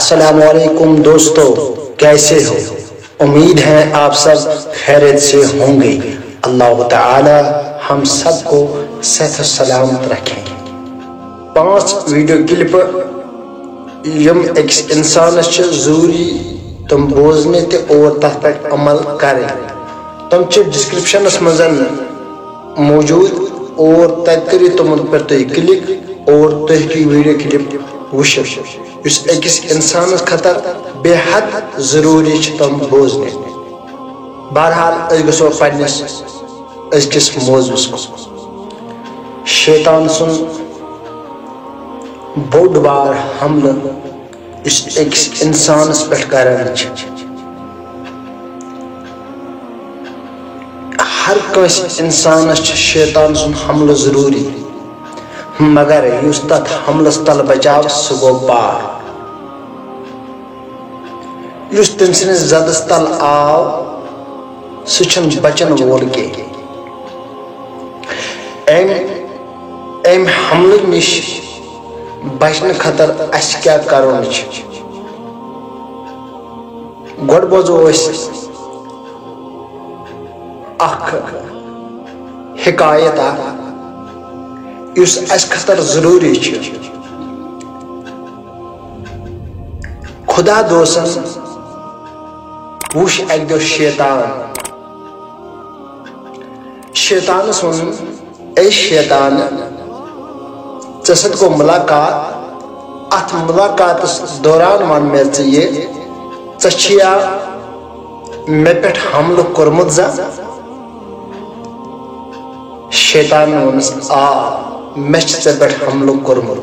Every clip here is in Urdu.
السلام علیکم دوستو، کیسے ہو؟ امید ہے آپ سب خیریت سے ہوں گے۔ اللہ تعالی ہم سب کو صحت و سلامت رکھیں۔ 5 ویڈیو کلپ یم ایکس انسانس چھ ضروری تم بوزنے تے اور تحت پہ عمل کریں۔ تم چھ ڈسکرپشنس مزن موجود اور تت کری تمن پر تھی کلک اور تھی کی ویڈیو کلپ وشو اس ایکس انسانس خطر بے حد ضروری چھ تم بوزنے۔ بہرحال اس گسو پنس کس موضوعس کو شیطان سن بوڑ بار حملہ اس ایکس انسانس پہ کران چھ۔ ہر کس انسانس چھ شیطان سن حملہ ضروری، مگر یس تت حملس تل بچاو سہ گو پار۔ یس تم سنس زدس تل آو سہ چھن بچن وول کی۔ ام حملہ نش بچن خطر اس کیا کرون چھ؟ گوڑ بوزو اس اخ حکایت اس خطر ضروری چھ۔ خدا دوسن وش اک دو شیطان سن اے شیطان ژت گو ملاقات، ات ملاقات دوران ون مے ژیا مے پہ حملہ کورمت زا؟ شیطان ونس آ مے ژے پہ حملہ کورمت۔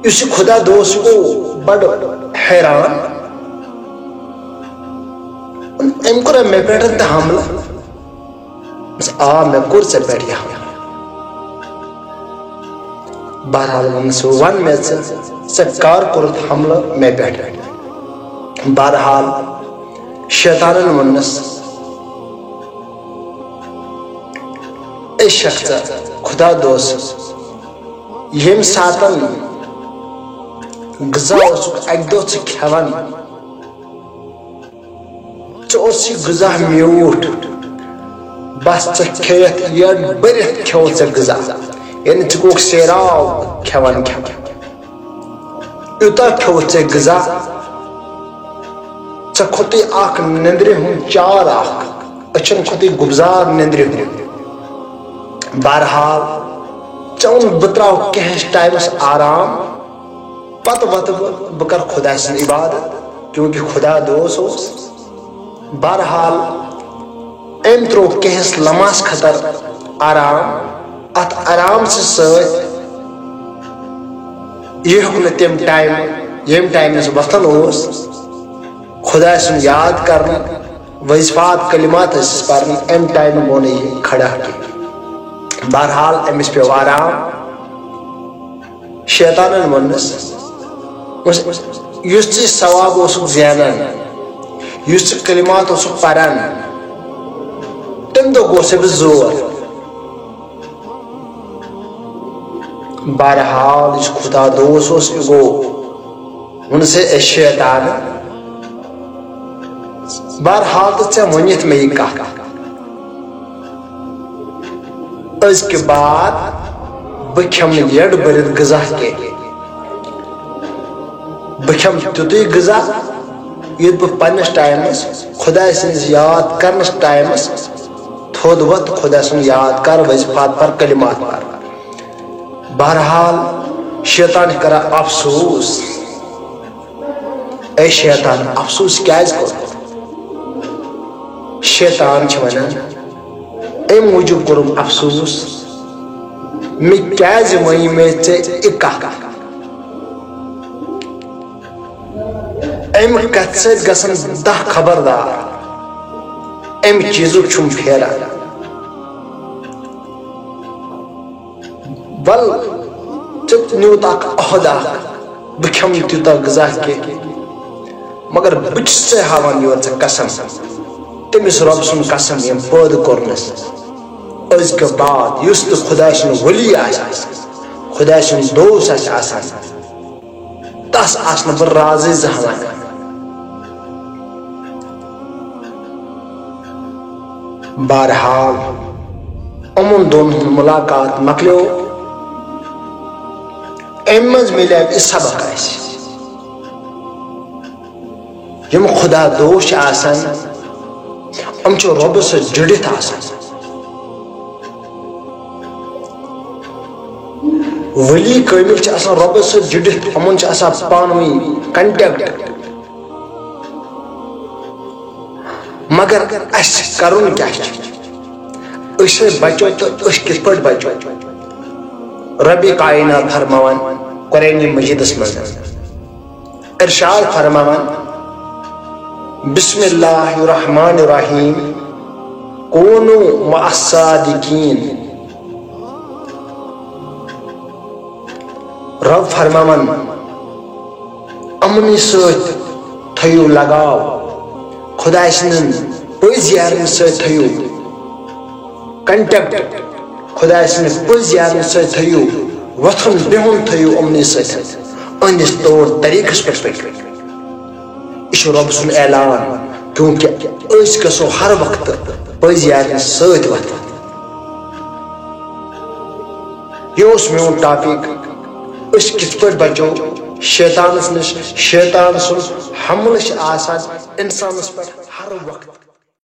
اس خدا دوست کو بڑ حیران، ام کور مے پہ حملہ؟ آ مے کور ژے پہ یہ حملہ۔ بہرحال ونس ون مے ژے کار کورت حملہ مے پہ؟ بہرحال شیطانن ونس اے شخص خدا دوست یم ساتن غذا اک دہ کھیوان ژے غذا میوٹھ، بس ژے کھیت یڈ برتھ کھیو ژے غذا، یعنی ژے گوک سیراو کھیوان یوتہ کھیو ژے غذا، ژے کھوتی اخ نندرِ ہند چار اخ، اچھن کھوتی گبزار نندرِ ہند۔ بہرحال ژون بہ تراو کینٛہس ٹائمس آرام، پتہ وت بہ کر خدا سن عبادت، کیونکہ خدا دوست اوس۔ بہرحال ام ترو کینٛہس لمحس خطر آرام، ات آرام ست یہ ہیوک نہ تم ٹائم یم ٹائمس وتھان اوس خدا سن یاد کرن، وظیفات کلمات ٲسِس پرن، ام ٹائم گو نہ یہ کھڑا کی۔ بہرحال امس پیو آرام۔ شیطانن ونس یس ژٕ ثواب اوسُکھ زینان، یس ژٕ کلمات اوسُکھ پران، تمہِ دۄہ گوس أمِس زور۔ بہرحال یس خدا دوست اوس یہِ گوٚو ووٚنُس اے شیطان، بہرحال تہٕ ژےٚ ؤنِتھ مےٚ یہِ کتھ، أزکہِ بعد بہٕ کھٮ۪مہٕ نہٕ یڈ بٔرِتھ غذا کینٛہہ، بہٕ کھٮ۪مہٕ تیُتُے غذا یُتھ بہٕ پننس ٹایمس خدا سٕنٛدِس یاد کرنس ٹایمس تھوٚد وتھ خدا سُنٛد یاد کر، وظیفات پر، کلمات پر۔ بہرحال شیطان چھُ کران افسوس، اے شیطان افسوس کیازِ کوٚرُتھ؟ شیطان چھُ ونان امہِ موٗجوٗب کوٚرُم افسوس، مےٚ کیازِ ؤنۍ مےٚ ژےٚ یہِ کتھ؟ امہِ کتھِ سۭتۍ گژھن 10 خبردار، امہِ چیٖزُک چھُم پھیران۔ ول ژےٚ نیوٗت اکھ عہد اکھ، بہٕ کھٮ۪مہٕ نہٕ تیوٗتاہ غذا کینٛہہ، مگر بہٕ چھُس ژےٚ ہاوان یورٕ ژےٚ قسم، تٔمِس رۄب سُنٛد قسم ییٚمۍ پٲدٕ کوٚرنس، أزکہِ بعد یُس تہِ خدا سُنٛد ؤلی آسہِ، خدا سُنٛد دوست آسہِ آسان، تس آسن بہ راز زہان بہرحال امن دون ملاقات مکلیو ام مز ملے سبق اس یم خدا دوش آسان ام چھ رب سے جڑت آسان ولی کامل چھ آسان رب سے جڑت امن چھ آسان پانوی کنٹیکٹ مگر اس کرون کیا اس بچو تو اس کس پٹ بچو رب کائنات فرماوان قرآن مجید من ارشاد فرماوان بسم اللہ الرحمن الرحیم کونوا مع الصادقین رب فرماوان امنی سۭتۍ تھٲیِو لگاو خدا سٕنٛدٮ۪ن پٔزۍ یارن سۭتۍ تھٲیِو کنٹیکٹ خدا سٕنٛدِ پٔزۍ یارن سۭتۍ تھٲیِو وۄتھُن بِہُن تھٲیِو یِمنٕے سۭتۍ أہنٛدِس طور طریٖقس پٮ۪ٹھ پٔکِو یہِ چھُ رۄب سُنٛد اعلان کیونکہِ أسۍ گژھو ہر وقتہٕ پٔزۍ یارن سۭتۍ وۄتھٕنۍ یہِ اوس میون ٹاپِک أسۍ کِتھ پٲٹھۍ بچو شیطانس نش شیطان سُنٛد حملہٕ چھُ آسان انسانس پٮ۪ٹھ ہر وقت